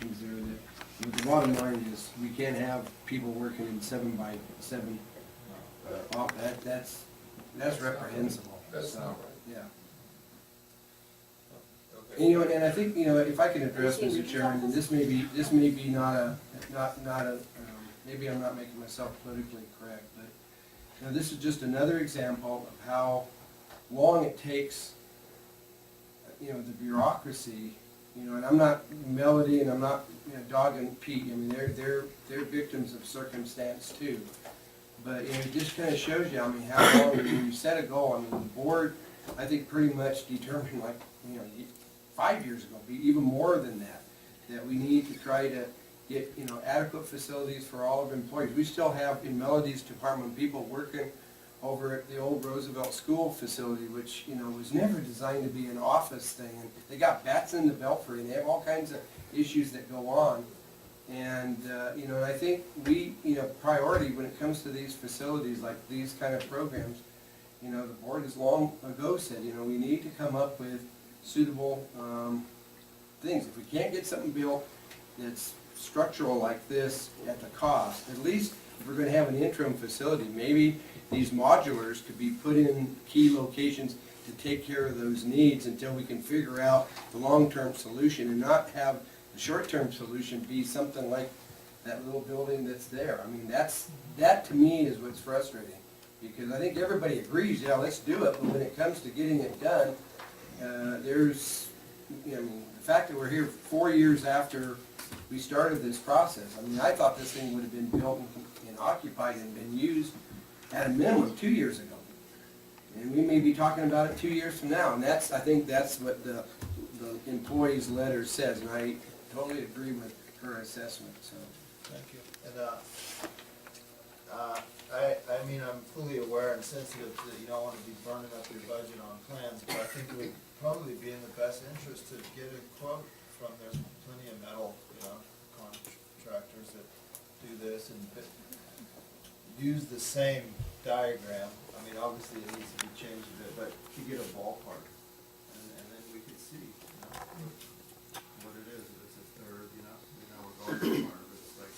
Is there that, but the bottom line is, we can't have people working in 7x7, that's reprehensible. That's So, not right. yeah. Okay. And, you know, and I think, you know, if I can address, Mr. Chairman, and this may be not maybe I'm not making myself politically correct, but, you know, this is just another example of how long it takes, you know, the bureaucracy, you know, and I'm not Melody and I'm not, you know, dogging Pete. I mean, they're victims of circumstance too. But, you know, it just kind of shows you, I mean, how long, when you set a goal, I mean, the board, I think, pretty much determined, like, you know, 5 years ago, even more than that, that we need to try to get, you know, adequate facilities for all of employees. We still have, in Melody's department, people working over at the old Roosevelt School facility, which, you know, was never designed to be an office thing. And they got bats in the belfry, and they have all kinds of issues that go on. And, you know, and I think we, you know, priority when it comes to these facilities, like these kind of programs, you know, the board has long ago said, you know, we need to come up with suitable things. If we can't get something built that's structural like this at the cost, at least if we're going to have an interim facility, maybe these modulars could be put in key locations to take care of those needs until we can figure out the long-term solution, and not have the short-term solution be something like that little building that's there. I mean, that to me is what's frustrating, because I think everybody agrees, yeah, let's do it, but when it comes to getting it done, there's, you know, I mean, the fact that we're here 4 years after we started this process, I mean, I thought this thing would have been built and occupied and been used at a minimum 2 years ago. And we may be talking about it 2 years from now, and that's, I think that's what the employee's letter says, and I totally agree with her assessment, so. Thank you. And, I mean, I'm fully aware and sensitive that you don't want to be burning up your budget on plans, but I think it would probably be in the best interest to get a quote from, there's plenty of metal, you know, contractors that do this, and use the same diagram. I mean, obviously it needs to be changed a bit, but to get a ballpark, and then we could see, you know, what it is. If it's a third, you know, we're going to part of it's like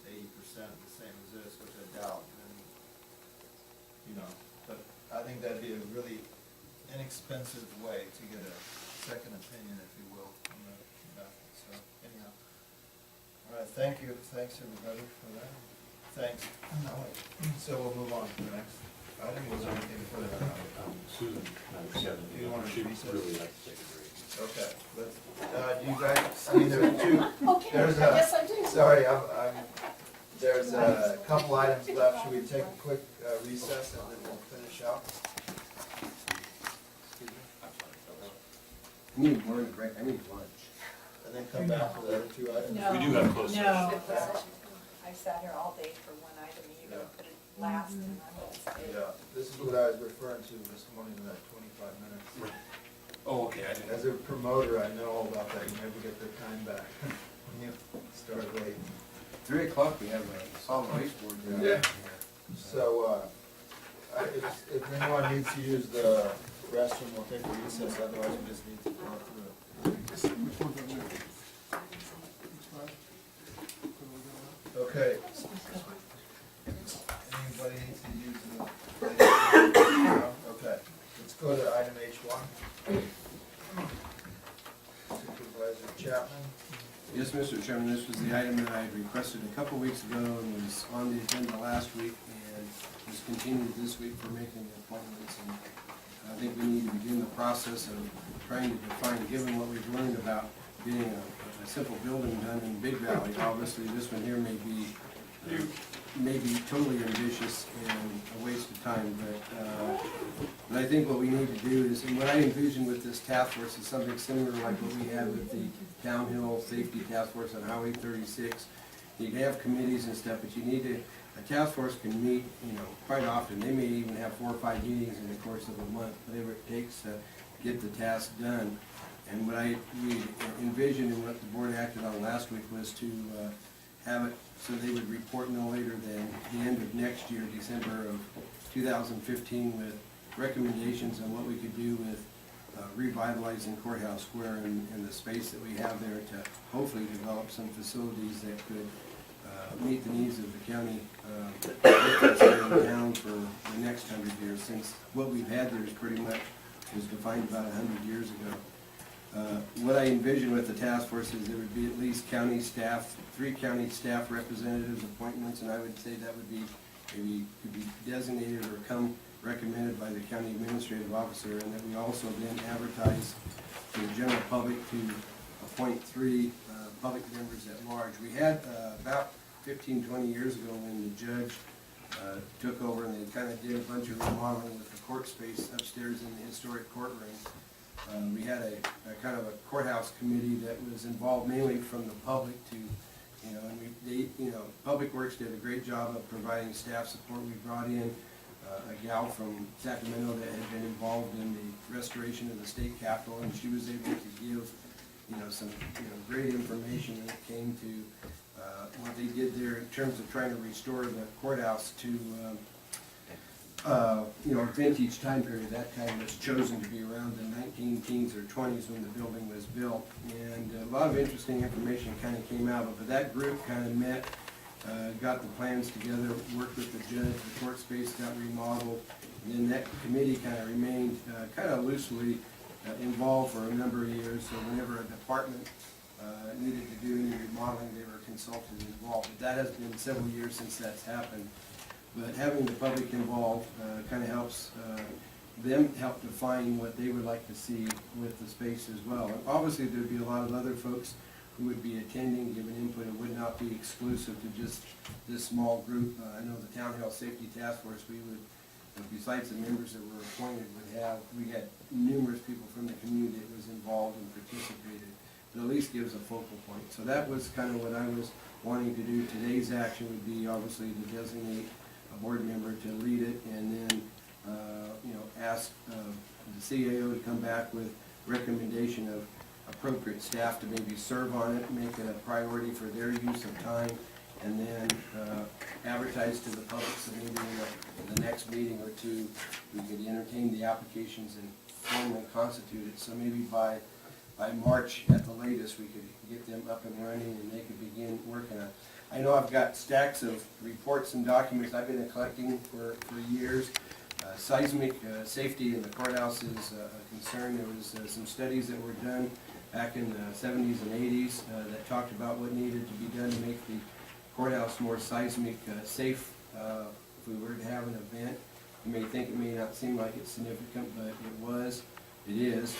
80% the same as this, which I doubt. And, you know, but I think that'd be a really inexpensive way to get a second opinion, if you will, on that method. So anyhow, all right, thank you. Thanks everybody for that. Thanks. So we'll move on to the next item. Was there anything further? Susan, Do you want to she'd recess? really like to take a break. Okay, let's, do you guys see there are two, Okay, there's yes, a, I do. sorry, there's a couple items left. Should we take a quick recess and then we'll finish out? I need more than a break, I need lunch. And then come back to the other two items? No. We do have closed session. No. I sat here all day for one item, and you're gonna put it last, and I'm gonna stay. Yeah, this is what I was referring to this morning in that 25 minutes. Oh, okay, I didn't. As a promoter, I know all about that. You never get the time back when you start late. 3 o'clock, we have a solid waste board. Yeah. So, if anyone needs to use the restroom, we'll take a recess, otherwise we just need to go through it. Okay. Anybody needs to use the, no? Okay, let's go to item H1. Supervisor Chapman. Yes, Mr. Chairman, this was the item that I had requested a couple weeks ago and was on the agenda last week and was continued this week for making the appointments. And I think we need to begin the process of trying to define, given what we've learned about getting a simple building done in Big Valley. Obviously, this one here may be totally ambitious and a waste of time, but I think what we need to do is, and what I envision with this task force is something similar like what we have with the Downhill Safety Task Force on Highway 36. You can have committees and stuff, but you need to, a task force can meet, you know, quite often. They may even have 4 or 5 meetings in the course of a month, whatever it takes to get the task done. And what we envisioned and what the board acted on last week was to have it so they would report no later than the end of next year, December of 2015, with recommendations on what we could do with revitalizing Courthouse Square and the space that we have there to hopefully develop some facilities that could meet the needs of the county that's here in town for the next 100 years, since what we've had there is pretty much was defined about 100 years ago. What I envision with the task force is there would be at least county staff, 3 county staff representatives appointments, and I would say that would be maybe could be designated or come recommended by the county administrative officer, and that we also then advertise to the general public to appoint 3 public members at large. We had about 15, 20 years ago when the judge took over and they kind of did a bunch of remodeling with the court space upstairs in the historic courtroom. We had a kind of a courthouse committee that was involved mainly from the public to, Public Works did a great job of providing staff support. We brought in a gal from Sacramento that had been involved in the restoration of the state capitol, and she was able to give, some, great information when it came to what they did there in terms of trying to restore the courthouse to, vintage time period. That time was chosen to be around the 1910s or 20s when the building was built. And a lot of interesting information kind of came out of it. But that group kind of met, got the plans together, worked with the judge, the court space got remodeled, and then that committee kind of remained kind of loosely involved for a number of years. So whenever a department needed to do any remodeling, they were consulted and involved. But that has been several years since that's happened. But having the public involved kind of helps them help define what they would like to see with the space as well. And obviously, there'd be a lot of other folks who would be attending, giving input. It would not be exclusive to just this small group. I know the Town Health Safety Task Force, we would, besides the members that were appointed, we had numerous people from the community that was involved and participated. But at least gives a focal point. So that was kind of what I was wanting to do. Today's action would be obviously to designate a board member to lead it, and then ask the CAO to come back with recommendation of appropriate staff to maybe serve on it, make it a priority for their use of time, and then advertise to the public. So maybe in the next meeting or two, we could entertain the applications and formally constitute it. So maybe by March at the latest, we could get them up and running and they could begin working on it. I know I've got stacks of reports and documents I've been collecting for years. Seismic safety in the courthouse is a concern. There was some studies that were done back in the 70s and 80s that talked about what needed to be done to make the courthouse more seismic safe if we were to have an event. You may think it may not seem like it's significant, but it is.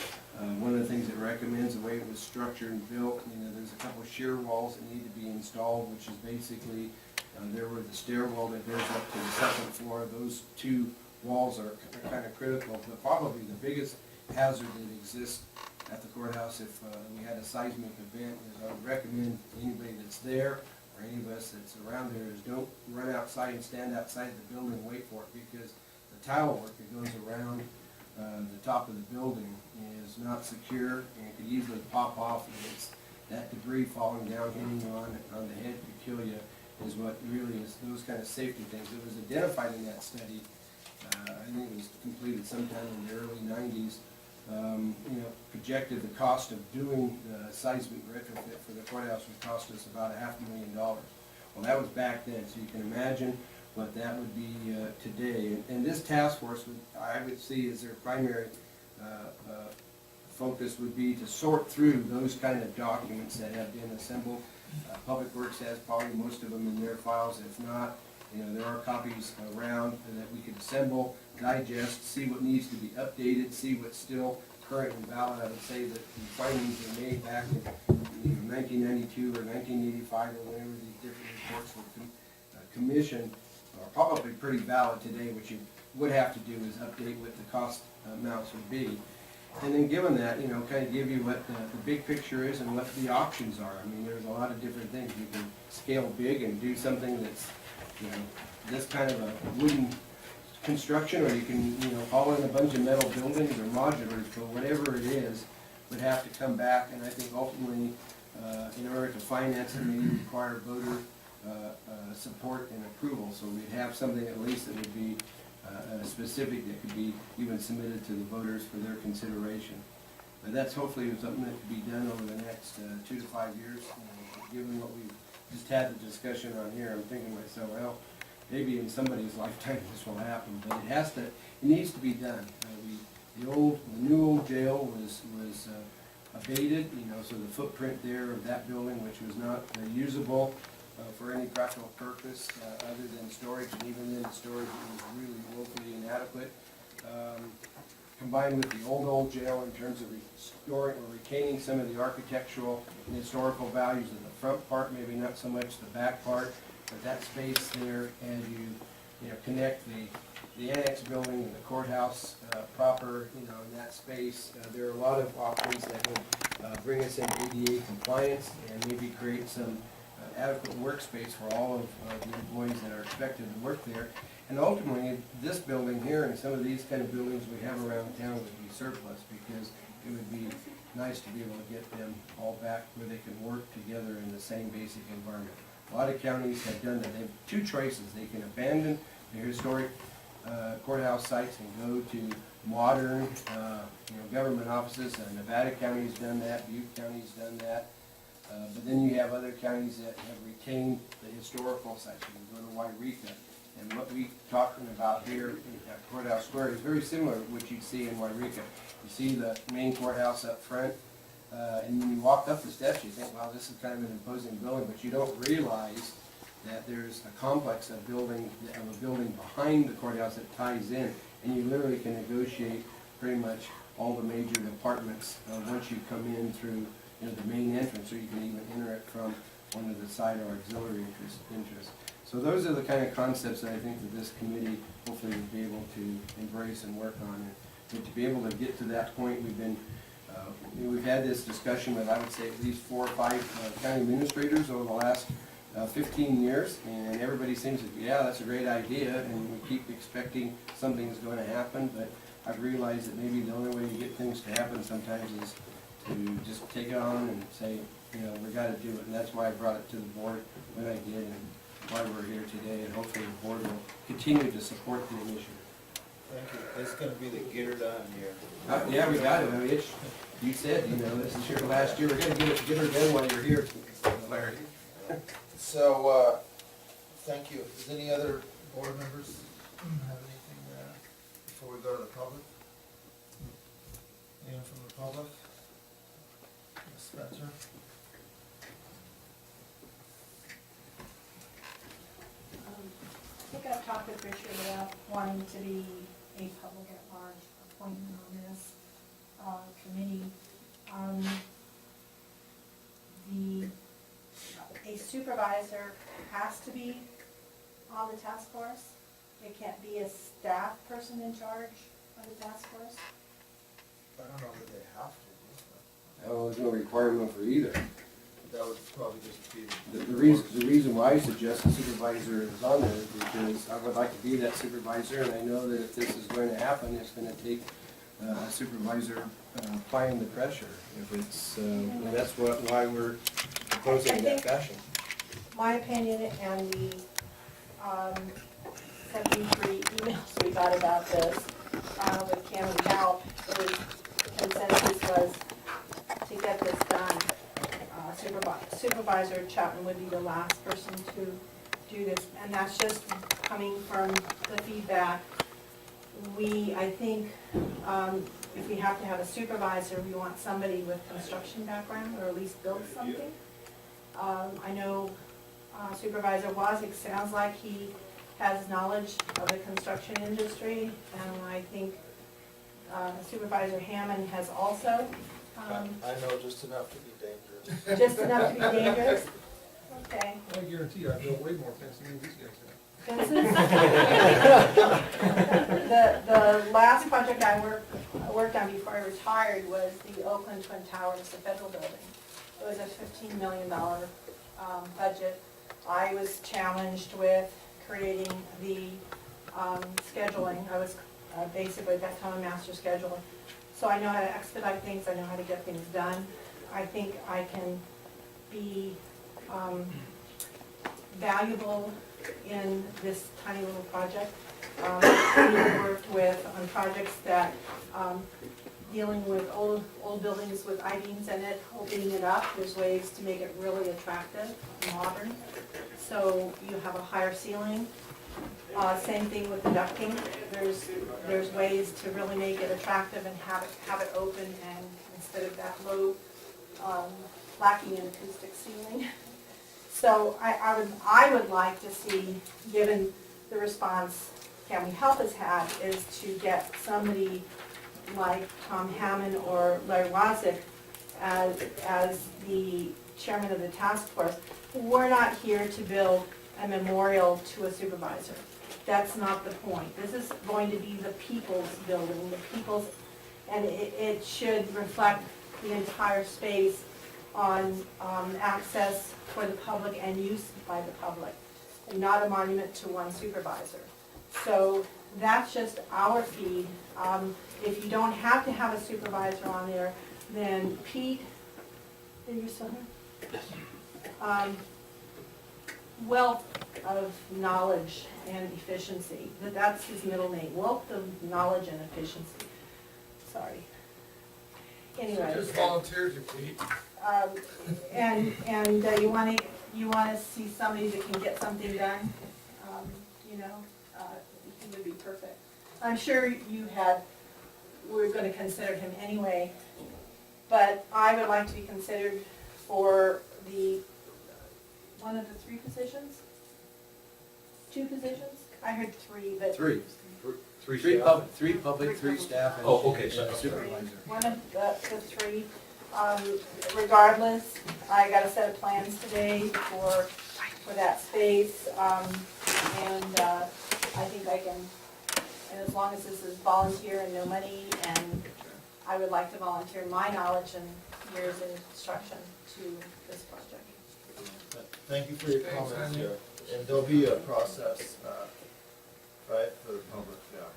One of the things it recommends, the way it was structured and built, there's a couple of shear walls that need to be installed, which is basically there where the stairwell that goes up to the second floor. Those 2 walls are kind of critical, but probably the biggest hazard that exists at the courthouse if we had a seismic event is I would recommend anybody that's there or any of us that's around there is don't run outside and stand outside the building and wait for it, because the tile work that goes around the top of the building is not secure and it could easily pop off, and it's that debris falling down, hitting you on the head could kill you, is what really is those kind of safety things. It was identified in that study, I think it was completed sometime in the early 90s, projected the cost of doing the seismic retrofit for the courthouse would cost us about $500,000. Well, that was back then, so you can imagine what that would be today. And this task force, I would see as their primary focus would be to sort through those kind of documents that have been assembled. Public Works has probably most of them in their files. If not, there are copies around that we could assemble, digest, see what needs to be updated, see what's still current and valid. I would say that the findings were made back in 1992 or 1985 or whenever these different reports were commissioned are probably pretty valid today. What you would have to do is update what the cost amounts would be. And then given that, kind of give you what the big picture is and what the options are. I mean, there's a lot of different things. You can scale big and do something that's, this kind of a wooden construction, or you can, haul in a bunch of metal buildings or modulars, but whatever it is, would have to come back. And I think ultimately, in order to finance it, may require voter support and approval. So we'd have something at least that would be specific that could be even submitted to the voters for their consideration. But that's hopefully something that could be done over the next 2 to 5 years. Given what we've just had the discussion on here, I'm thinking to myself, well, maybe in somebody's lifetime this will happen, but it needs to be done. The new old jail was abated, so the footprint there of that building, which was not usable for any practical purpose other than storage, and even then the storage was really woefully inadequate. Combined with the old jail in terms of restoring or retaining some of the architectural and historical values of the front part, maybe not so much the back part, but that space there as you connect the annex building and the courthouse proper, in that space. There are a lot of options that would bring us into ADA compliance and maybe create some adequate workspace for all of the employees that are expected to work there. And ultimately, this building here and some of these kind of buildings we have around town would be surplus, because it would be nice to be able to get them all back where they can work together in the same basic environment. A lot of counties have done that. They have two choices. They can abandon their historic courthouse sites and go to modern government offices. Nevada County's done that, Butte County's done that. But then you have other counties that have retained the historical sites. You can go to Wairika. And what we're talking about here at Courthouse Square is very similar to what you'd see in Wairika. You see the main courthouse up front, and when you walk up the steps, you think, wow, this is kind of an imposing building, but you don't realize that there's a complex of a building behind the courthouse that ties in, and you literally can negotiate pretty much all the major departments once you come in through the main entrance, or you can even enter it from one of the side or auxiliary interests. So those are the kind of concepts that I think that this committee hopefully will be able to embrace and work on. And to be able to get to that point, we've had this discussion with, I would say, at least 4 or 5 county administrators over the last 15 years, and everybody seems to, yeah, that's a great idea, and we keep expecting something's going to happen, but I've realized that maybe the only way to get things to happen sometimes is to just take it on and say, we got to do it, and that's why I brought it to the board when I did, and why we're here today, and hopefully the board will continue to support the initiative. Thank you. It's gonna be the get her done year. Yeah, we got it. I mean, you said, this is your last year. We're gonna get her done while you're here, Larry. So, thank you. Does any other board members have anything before we go to the public? Anyone from the public? Ms. Spencer? I think I've talked with Richard about wanting to be a public at large appointment on this committee. A supervisor has to be on the task force. It can't be a staff person in charge of the task force. I don't know that they have to. Oh, there's no requirement for either. That would probably just be. The reason why I suggest the supervisor is on there is because I would like to be that supervisor, and I know that if this is going to happen, it's going to take a supervisor applying the pressure. If it's, and that's why we're proposing that fashion. My opinion and the 73 emails we got about this with Cam and Cal, the consensus was to get this done. Supervisor Chapman would be the last person to do this, and that's just coming from the feedback. I think if we have to have a supervisor, we want somebody with construction background, or at least build something. I know Supervisor Wazik sounds like he has knowledge of the construction industry, and I think Supervisor Hammond has also. I know just enough to be dangerous. Just enough to be dangerous? Okay. I guarantee you, I built way more fences than these guys have. Fences? The last project I worked on before I retired was the Oakland Twin Towers, the federal building. It was a $15 million budget. I was challenged with creating the scheduling. I was basically at that time a master scheduler. So I know how to expedite things, I know how to get things done. I think I can be valuable in this tiny little project. being worked with on projects that, dealing with old buildings with I-beams in it, opening it up, there's ways to make it really attractive, modern. So you have a higher ceiling. Same thing with the ducting. There's ways to really make it attractive and have it open, and instead of that low, lacking in acoustic ceiling. So I would like to see, given the response County Health has had, is to get somebody like Tom Hammond or Larry Wazik as the chairman of the task force. We're not here to build a memorial to a supervisor. That's not the point. This is going to be the people's building, the people's, and it should reflect the entire space on access for the public and use by the public, and not a monument to one supervisor. So that's just our feed. If you don't have to have a supervisor on there, then Pete, are you still here? Wealth of knowledge and efficiency, that's his middle name, wealth of knowledge and efficiency. Sorry. Anyway. Just volunteered you, Pete. And you wanna see somebody that can get something done, you know, he would be perfect. I'm sure we're gonna consider him anyway, but I would like to be considered for one of the 3 positions? 2 positions? I heard 3, but. Three. Three Three staff? public, 3 public, 3 staff, and Oh, okay, and so- a supervisor. One of the 3. Regardless, I got a set of plans today for that space, and I think I can, and as long as this is volunteer and no money, and I would like to volunteer my knowledge and years in construction to this project. Thank you for your Thanks, comments, Anya. yeah. And there'll be a process, right, for the public, yeah.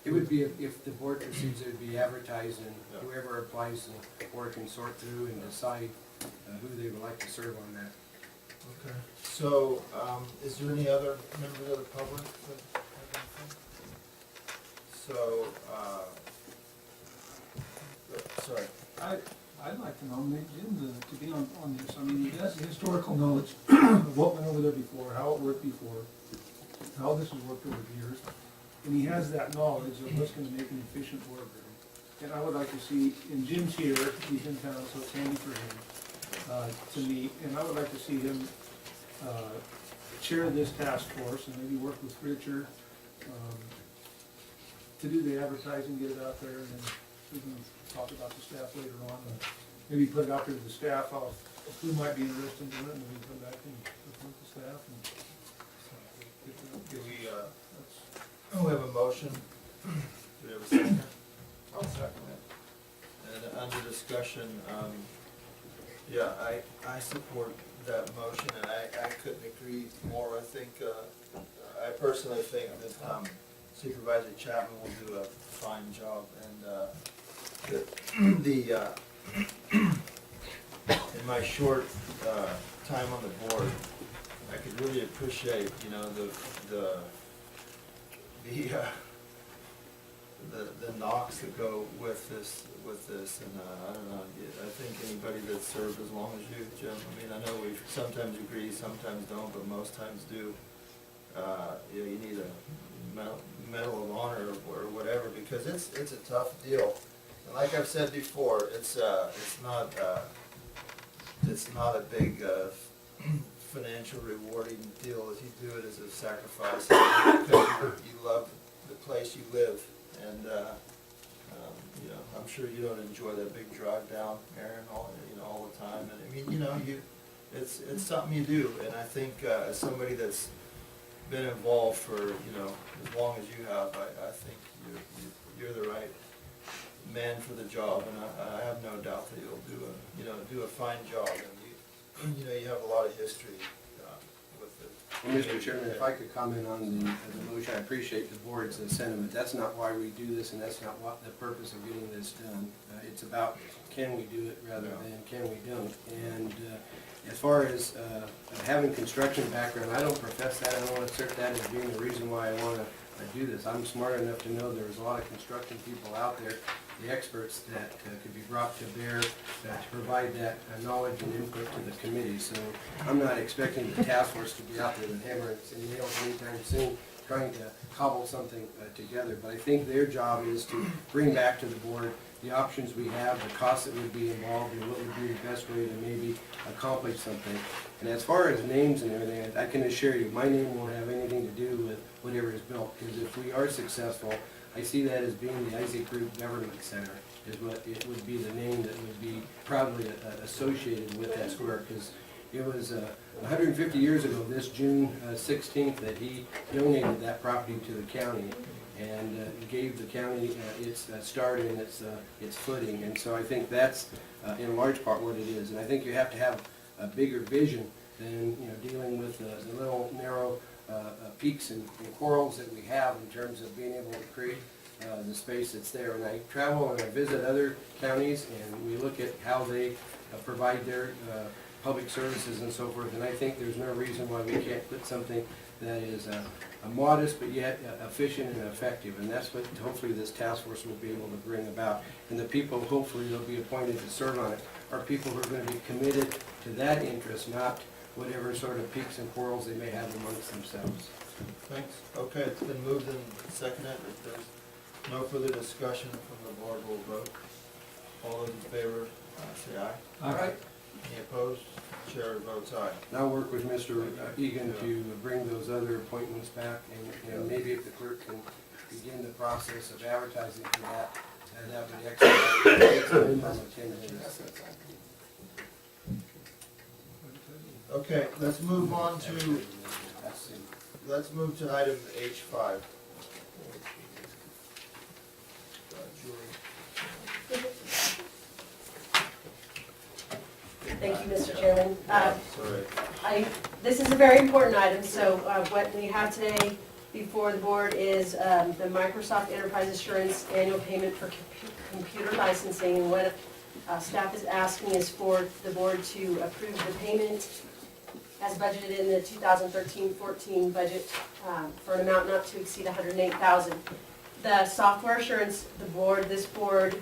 It would be, if the board proceeds, it would be advertised, and Yeah. whoever applies, the board can sort through and decide who they would like to serve on that. Okay. So, is there any other members of the public that have anything? So, sorry. I'd like to nominate Jim to be on this. I mean, he has the historical knowledge of what went over there before, how it worked before, how this has worked over the years. And he has that knowledge of what's gonna make an efficient work room. And I would like to see, and Jim's here, he's in town, so it's handy for him to meet. And I would like to see him chair this task force and maybe work with Richard to do the advertising, get it out there, and then we can talk about the staff later on. And maybe put it out there to the staff, who might be interested in doing it, and then we come back and appoint the staff. Do we have a motion? Do we have a second? I'll second it. And under discussion, yeah, I support that motion, and I couldn't agree more. I think, I personally think that Supervisor Chapman will do a fine job, and in my short time on the board, I could really appreciate, you know, the knocks that go with this, and I don't know, I think anybody that's served as long as you, Jim, I mean, I know we sometimes agree, sometimes don't, but most times do. You know, you need a medal of honor or whatever, because it's a tough deal. And like I've said before, it's not a big financial rewarding deal if you do it as a sacrifice, because you love the place you live, and you know, I'm sure you don't enjoy that big drive down, Aaron, all the time. And I mean, you know, it's something you do, and I think as somebody that's been involved for, you know, as long as you have, I think you're the right man for the job, and I have no doubt that you'll do a fine job, and you know, you have a lot of history with it. Well, Mr. Chairman, if I could comment on the motion, I appreciate the board's sentiment. That's not why we do this, and that's not what the purpose of getting this done. It's about, can we do it rather than can we don't. And as far as having construction background, I don't profess that, I don't want to assert that as being the reason why I want to do this. I'm smart enough to know there's a lot of construction people out there, the experts that could be brought to bear to provide that knowledge and input to the committee. So I'm not expecting the task force to be out there with hammers and nails anytime soon trying to cobble something together. But I think their job is to bring back to the board the options we have, the costs that would be involved, and what would be the best way to maybe accomplish something. And as far as names and everything, I can assure you, my name won't have anything to do with whatever is built, because if we are successful, I see that as being the Isaac Group Government Center, is what it would be, the name that would be proudly associated with that square, because it was 150 years ago, this June 16th, that he donated that property to the county and gave the county its start and its footing. And so I think that's in large part what it is. And I think you have to have a bigger vision than dealing with the little narrow peaks and corals that we have in terms of being able to create the space that's there. And I travel and I visit other counties and we look at how they provide their public services and so forth, and I think there's no reason why we can't put something that is modest but yet efficient and effective, and that's what hopefully this task force will be able to bring about. And the people hopefully will be appointed to serve on it are people who are going to be committed to that interest, not whatever sort of peaks and quarrels they may have amongst themselves. Thanks. Okay, it's been moved and seconded. If there's no further discussion from the board, we'll vote. All those in favor, say aye. All right. Any opposed? Chair votes aye. And I'll work with Mr. Egan to bring those other appointments back, and maybe if the clerk can begin the process of advertising for that, that would be excellent. Okay, let's move on to, let's move to item H5. Julie. Thank you, Mr. Chairman. Sorry. This is a very important item, so what we have today before the board is the Microsoft Enterprise Assurance annual payment for computer licensing. And what staff is asking is for the board to approve the payment as budgeted in the 2013-14 budget for an amount not to exceed $108,000. The software assurance, this board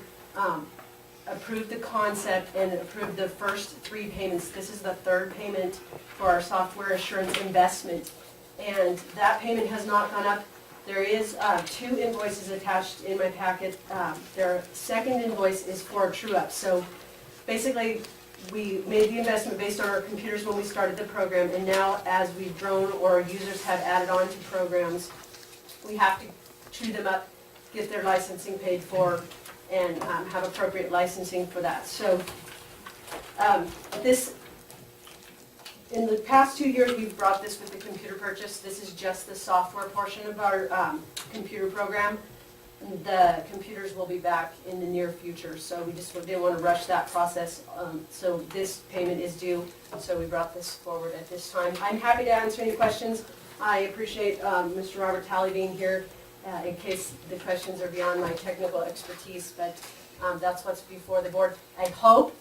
approved the concept and approved the first 3 payments. This is the 3rd payment for our software assurance investment. And that payment has not gone up. There is 2 invoices attached in my packet. Their second invoice is for a true-up. So basically, we made the investment based on our computers when we started the program, and now as we've grown or users have added on to programs, we have to true them up, get their licensing paid for, and have appropriate licensing for that. So in the past 2 years, we've brought this with the computer purchase. This is just the software portion of our computer program. The computers will be back in the near future, so we just didn't want to rush that process. So this payment is due, so we brought this forward at this time. I'm happy to answer any questions. I appreciate Mr. Robert Talley being here in case the questions are beyond my technical expertise, but that's what's before the board. I hope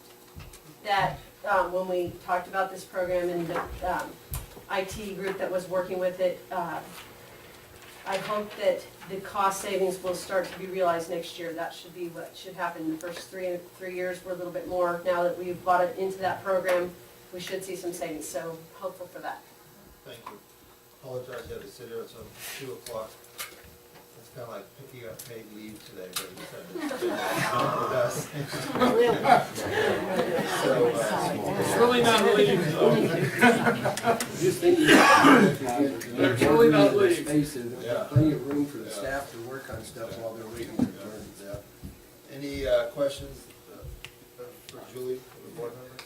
that when we talked about this program and the IT group that was working with it, I hope that the cost savings will start to be realized next year. That should be what should happen. The first three years were a little bit more. Now that we've bought it into that program, we should see some savings, so hopeful for that. Thank you. Apologize, I had to sit here until 2 o'clock. It's kind of like picking up paid leave today, but It's really not leave, though. Just thinking It's really not leave. spaces, Yeah. there's plenty of room for the staff to work on stuff while they're waiting for turns. Any questions for Julie, for the board members?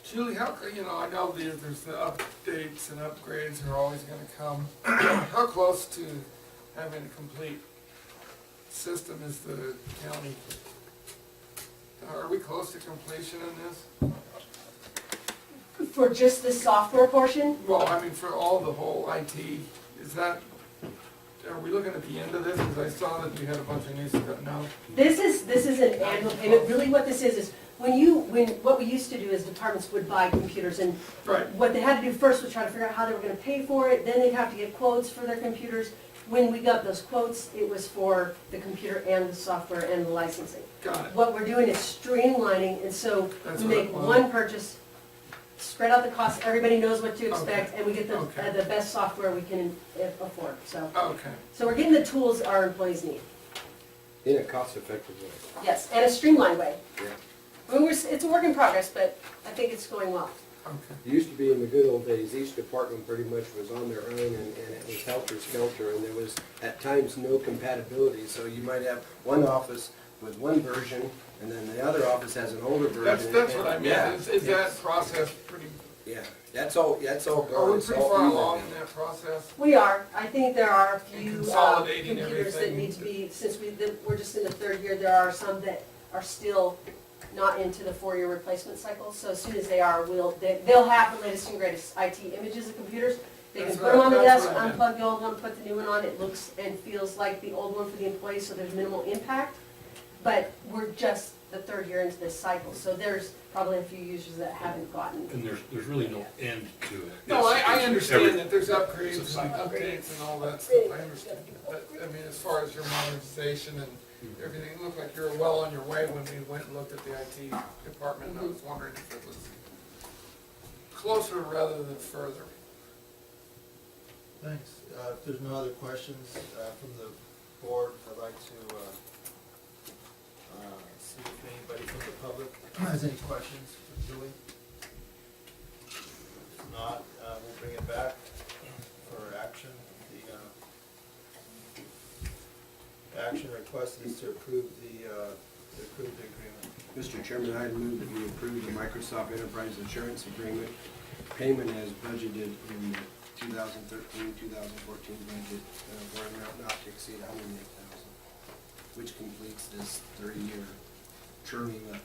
Julie, I know there's the updates and upgrades are always gonna come. How close to having a complete system is the county? Are we close to completion in this? For just the software portion, Well, I mean, for all the whole IT, are we looking at the end of this? Because I saw that you had a bunch of new stuff now. this is an annual payment. Really what this is what we used to do is departments would buy computers, and Right. what they had to do first was try to figure out how they were gonna pay for it, then they'd have to get quotes for their computers. When we got those quotes, it was for the computer and the software and the licensing. Got it. What we're doing is streamlining, and so That's we what make it was. one purchase, spread out the costs, everybody knows what to expect, Okay. and we get Okay. the best software we can afford, so. Okay. So we're getting the tools our employees need, In a cost-effective way. yes, and a streamlined way. Yeah. I mean, it's a work in progress, but I think it's going well. Okay. It used to be in the good old days, each department pretty much was on their own and it was helter-skelter and there was at times no compatibility. So you might have one office with one version and then the other office has an older version. That's what I Yeah, meant, is yeah. that process pretty, Yeah, that's all gone. are we It's pretty all far even along now. in that process? We are, I think there are a few Consolidating computers that everything. need to be, since we're just in the third year, there are some that are still not into the 4-year replacement cycle, so as soon as they are, they'll have the latest and greatest IT images of computers. They can That's put them on the what- that's desk, what I meant. unplug the old one, put the new one on, it looks and feels like the old one for the employees, so there's minimal impact. But we're just the third year into this cycle, so there's probably a few users that haven't gotten. And there's really no end to it. No, I It's understand every- that there's it's a upgrades and cycle. updates and all that stuff, I understand. But, I mean, as far as your modernization and everything, it looked like you were well on your way when we went and looked at the IT department, and I was wondering if it was closer rather than further. Thanks. If there's no other questions from the board, I'd like to see if anybody from the public has any questions for Julie. If not, we'll bring it back for action. The action request is to approve the agreement. Mr. Chairman, I move that we approve the Microsoft Enterprise Insurance Agreement payment as budgeted in the 2013-2014 budget for an amount not to exceed $108,000, which completes this 30-year churning up.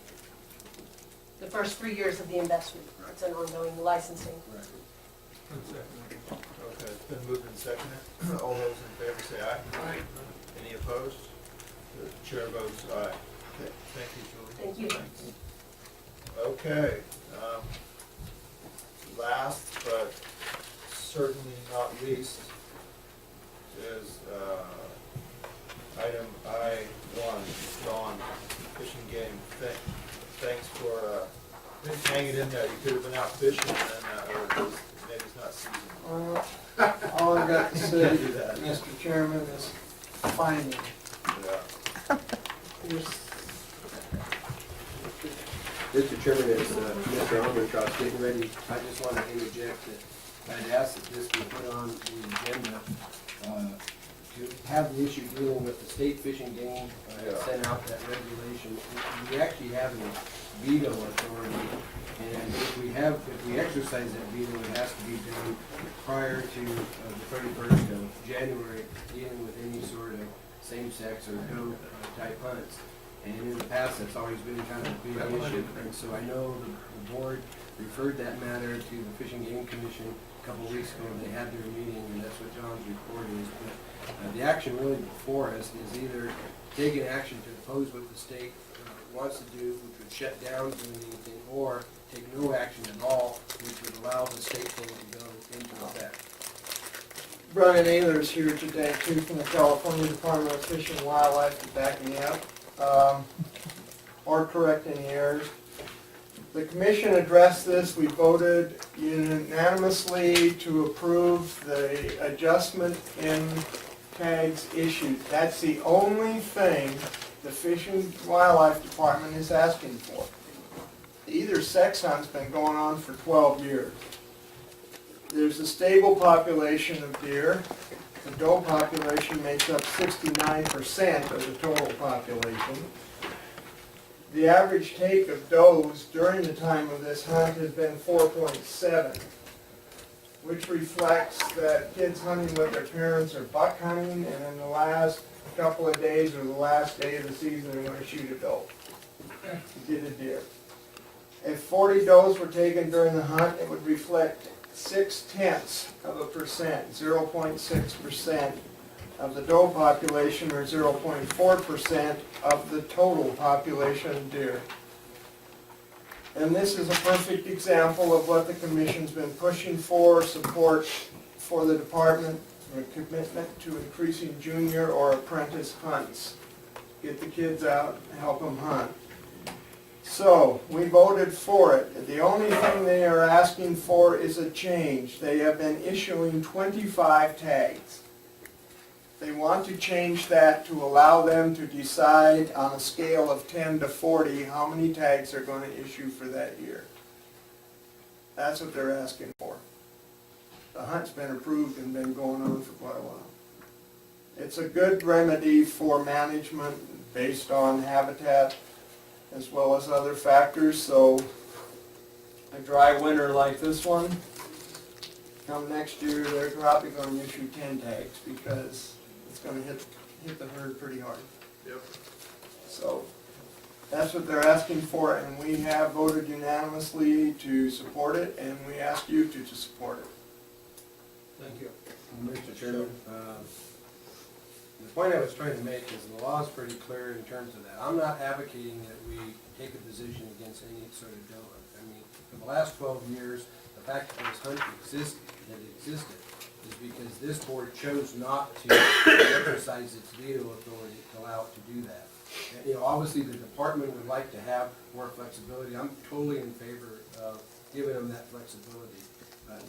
The first 3 years of the investment, it's an ongoing licensing. Right. Okay, it's been moved and seconded. All those in favor say aye. Right. Any opposed? The chair votes aye. Okay, thank you, Julie. Thank you. Okay, last but certainly not least is item I-1, Dawn, fishing game. Thanks for hanging in there. You could have been out fishing and then maybe it's not season. All I got to say, Do that. Mr. Chairman, is finding. Yeah. Mr. Chairman, as Mr. Aldercroft's getting ready, I just want to interject that I'd ask that this be put on the agenda to have the issue dealing with the state fishing game, send out that regulation. We actually have a veto authority, and if we exercise that veto, it has to be done prior to the 31st of January, dealing with any sort of same-sex or doe-type hunts. And in the past, that's always been kind of a big issue, and so I know the board referred that matter to the Fish and Game Commission a couple of weeks ago. They had their meeting, and that's what John's report is. But the action really before us is either taking action to oppose what the state wants to do, which would shut down doing anything, or take no action at all, which would allow the state thing to go into effect. Brian Ayler's here today too from the California Department of Fish and Wildlife to back me up, or correct any errors. The commission addressed this. We voted unanimously to approve the adjustment in tags issued. That's the only thing the Fish and Wildlife Department is asking for. Either sex hunt's been going on for 12 years. There's a stable population of deer. The doe population makes up 69% of the total population. The average take of does during the time of this hunt has been 4.7, which reflects that kids hunting with their parents are buck hunting, and in the last couple of days or the last day of the season, they're going to shoot a doe, get a deer. If 40 does were taken during the hunt, it would reflect 0.6%, 0.6% of the doe population, or 0.4% of the total population of deer. And this is a perfect example of what the commission's been pushing for, support for the department, a commitment to increasing junior or apprentice hunts. Get the kids out, help them hunt. So, we voted for it. The only thing they are asking for is a change. They have been issuing 25 tags. They want to change that to allow them to decide on a scale of 10 to 40 how many tags they're going to issue for that year. That's what they're asking for. The hunt's been approved and been going on for quite a while. It's a good remedy for management based on habitat as well as other factors, so a dry winter like this one, come next year, they're probably going to issue 10 tags because it's going to hit the herd pretty hard. Yep. So that's what they're asking for, and we have voted unanimously to support it, and we ask you to support it. Thank you. Mr. Chairman, the point I was trying to make is the law is pretty clear in terms of that. I'm not advocating that we take a position against any sort of doe hunt. I mean, for the last 12 years, the fact that this hunt existed is because this board chose not to exercise its veto authority to allow it to do that. And, you know, obviously the department would like to have more flexibility. I'm totally in favor of giving them that flexibility.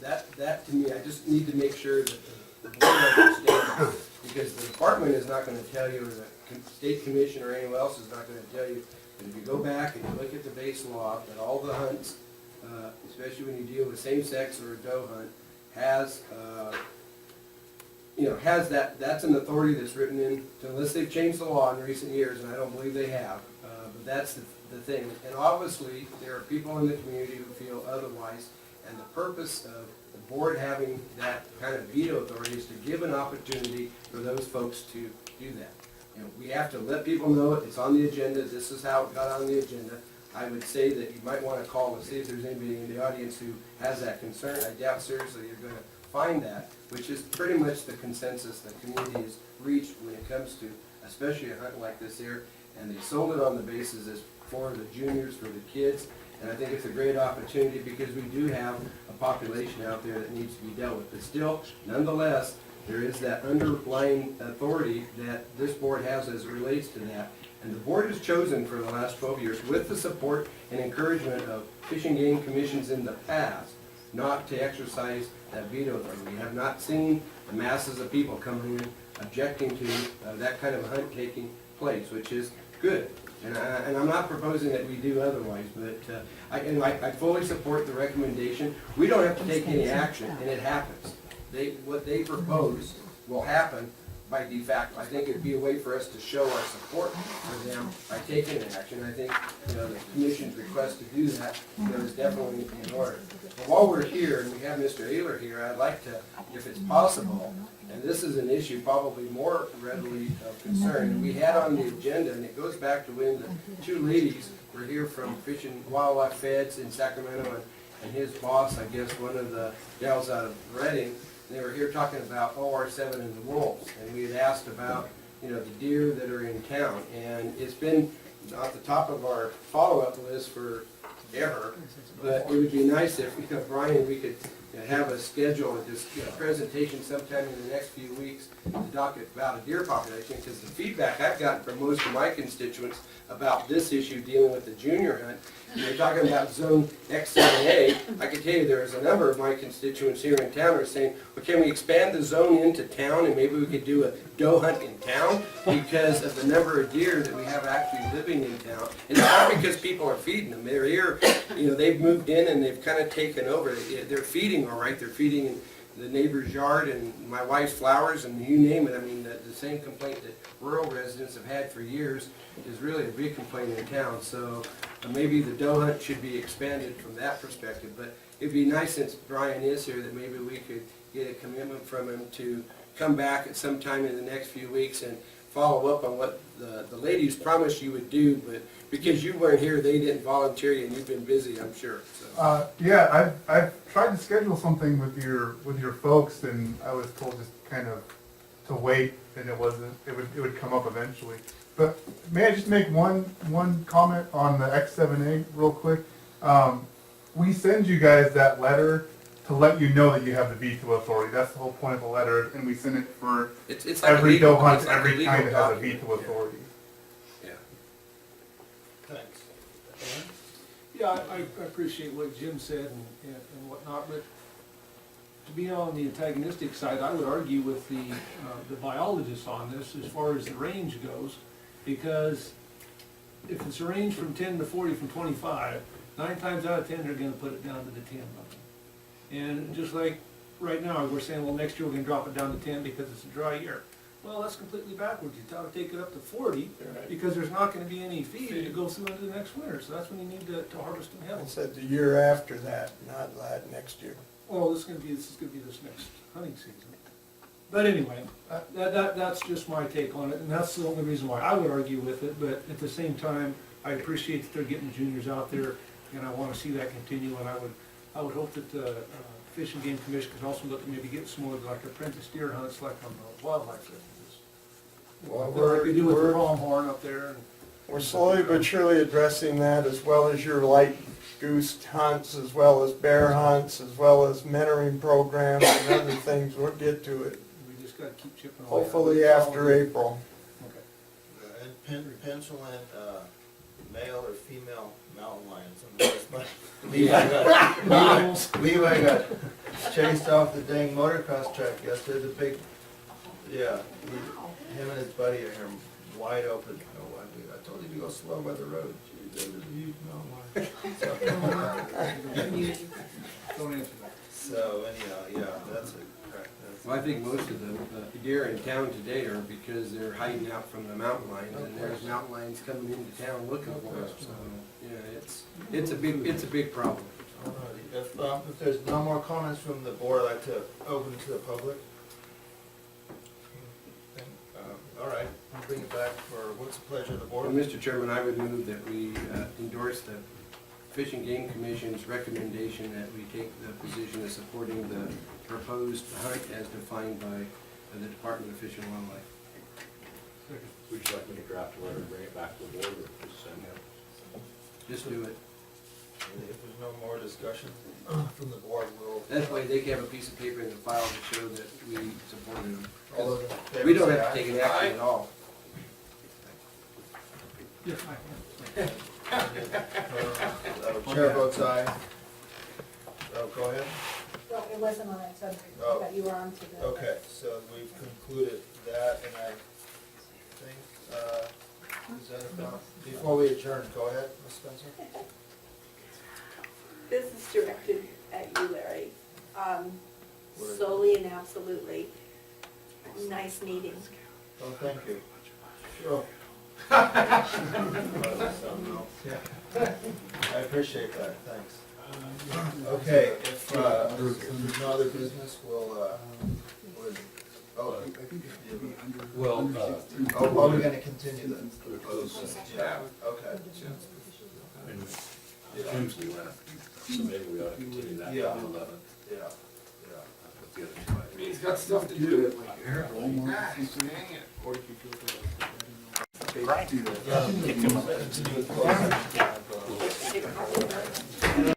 That to me, I just need to make sure that the board understands, because the department is not going to tell you, or the state commission or anyone else is not going to tell you, but if you go back and you look at the base law, that all the hunts, especially when you deal with same-sex or a doe hunt, has that's an authority that's written in, unless they've changed the law in recent years, and I don't believe they have, but that's the thing. And obviously, there are people in the community who feel otherwise, and the purpose of the board having that kind of veto authority is to give an opportunity for those folks to do that. You know, we have to let people know it's on the agenda, this is how it got on the agenda. I would say that you might want to call and see if there's anybody in the audience who has that concern. I doubt seriously you're going to find that, which is pretty much the consensus the community has reached when it comes to, especially a hunt like this here. And they sold it on the basis as for the juniors, for the kids. And I think it's a great opportunity because we do have a population out there that needs to be dealt with. But still, nonetheless, there is that underlying authority that this board has as it relates to that. And the board has chosen for the last 12 years, with the support and encouragement of Fish and Game Commissions in the past, not to exercise that veto authority. We have not seen the masses of people coming in objecting to that kind of hunt taking place, which is good. And I'm not proposing that we do otherwise, but I fully support the recommendation. We don't have to take any action, and it happens. What they propose will happen by de facto. I think it'd be a way for us to show our support for them by taking an action. I think the commission's request to do that is definitely in order. But while we're here, and we have Mr. Ayler here, I'd like to, if it's possible, and this is an issue probably more readily of concern, and we had on the agenda, and it goes back to when the two ladies were here from Fish and Wildlife Feds in Sacramento, and his boss, I guess one of the gals out of Redding, and they were here talking about OR7 and the wolves, and we had asked about the deer that are in town, and it's been at the top of our follow-up list forever, but it would be nice if, Brian, we could have a schedule of this presentation sometime in the next few weeks to talk about a deer population, because the feedback I've gotten from most of my constituents about this issue dealing with the junior hunt, and they're talking about zone X7A, I can tell you there's a number of my constituents here in town who are saying, well, can we expand the zone into town and maybe we could do a doe hunt in town because of the number of deer that we have actually living in town. And it's not because people are feeding them. They're here, they've moved in and they've kind of taken over. They're feeding all right. They're feeding in the neighbor's yard and my wife's flowers and you name it. I mean, the same complaint that rural residents have had for years is really a big complaint in town. So maybe the doe hunt should be expanded from that perspective. But it'd be nice, since Brian is here, that maybe we could get a commitment from him to come back at some time in the next few weeks and follow up on what the ladies promised you would do, but because you weren't here, they didn't volunteer you, and you've been busy, I'm sure. So. Yeah, I've tried to schedule something with your folks, and I was told just kind of to wait, and it would come up eventually. But may I just make one comment on the X7A real quick? We send you guys that letter to let you know that you have the veto authority. That's the whole point of the letter, and we send it for It's like a every legal- doe hunt, it's like a every legal kind that has a document. veto authority. Yeah. Thanks. Yeah, I appreciate what Jim said and whatnot, but to be on the antagonistic side, I would argue with the biologists on this as far as the range goes, because if it's a range from 10 to 40 from 25, 9 times out of 10, they're gonna put it down to the 10 level. And just like right now, we're saying, well, next year we're gonna drop it down to 10 because it's a dry year. Well, that's completely backwards. You gotta take it up to 40 because there's not gonna be any feed to go through into the next winter. So that's when you need to harvest them I heavily. said the year after that, not that next year. Well, this is gonna be this next hunting season. But anyway, that's just my take on it, and that's the only reason why I would argue with it, but at the same time, I appreciate that they're getting juniors out there, and I wanna see that continue, and I would hope that the Fish and Game Commission could also look at maybe get some more like apprentice deer hunts like on the wildlife refuges. Well, Like we do with the we're- pronghorn up there, and We're slowly but surely addressing that, as well as your light goose hunts, as well as bear hunts, as well as mentoring programs and other things. We'll get to it, we just gotta keep chipping away. hopefully after April. Okay. And pencil in, male or female mountain lions. Levi got chased off the dang motocross track yesterday, the big, yeah, him and his buddy are here wide open. Oh, I told you to go slow by the road. Gee, there was a huge mountain lion. Don't answer that. So anyhow, yeah, that's it. Well, I think most of the deer in town today are because they're hiding out from the mountain lions, and there's mountain lions coming into town looking for them, so, yeah, it's a big problem. If there's no more comments from the board, I'd like to open to the public. All right, I'll bring it back for, what's the pleasure of the board? Well, Mr. Chairman, I would move that we endorse the Fish and Game Commission's recommendation that we take the position of supporting the proposed hunt as defined by the Department of Fish and Wildlife. Would you like me to draft a letter and bring it back to the board, or just send it? Just do it. If there's no more discussion from the board, we'll. That way they can have a piece of paper in the file to show that we supported them. All those in favor We don't say have to aye. take an action at all. Yeah, Chair votes aye. Oh, go ahead. Well, it wasn't on that subject, Oh. but you were on to the. Okay, so we've concluded that, and I think, is that about, before we adjourn, go ahead, Ms. Spencer. This is directed at you, Larry. Word. Solely and absolutely. Nice meeting. Oh, thank you. Sure. I appreciate that, thanks. Okay, if there's no other business, we'll, Well, we're gonna continue then? Yeah. Okay. Jim's due left, so maybe we ought to continue that Yeah. to the 11th. Yeah, with the other two. He's got stuff to do. yeah. Dang it. Continue with closing.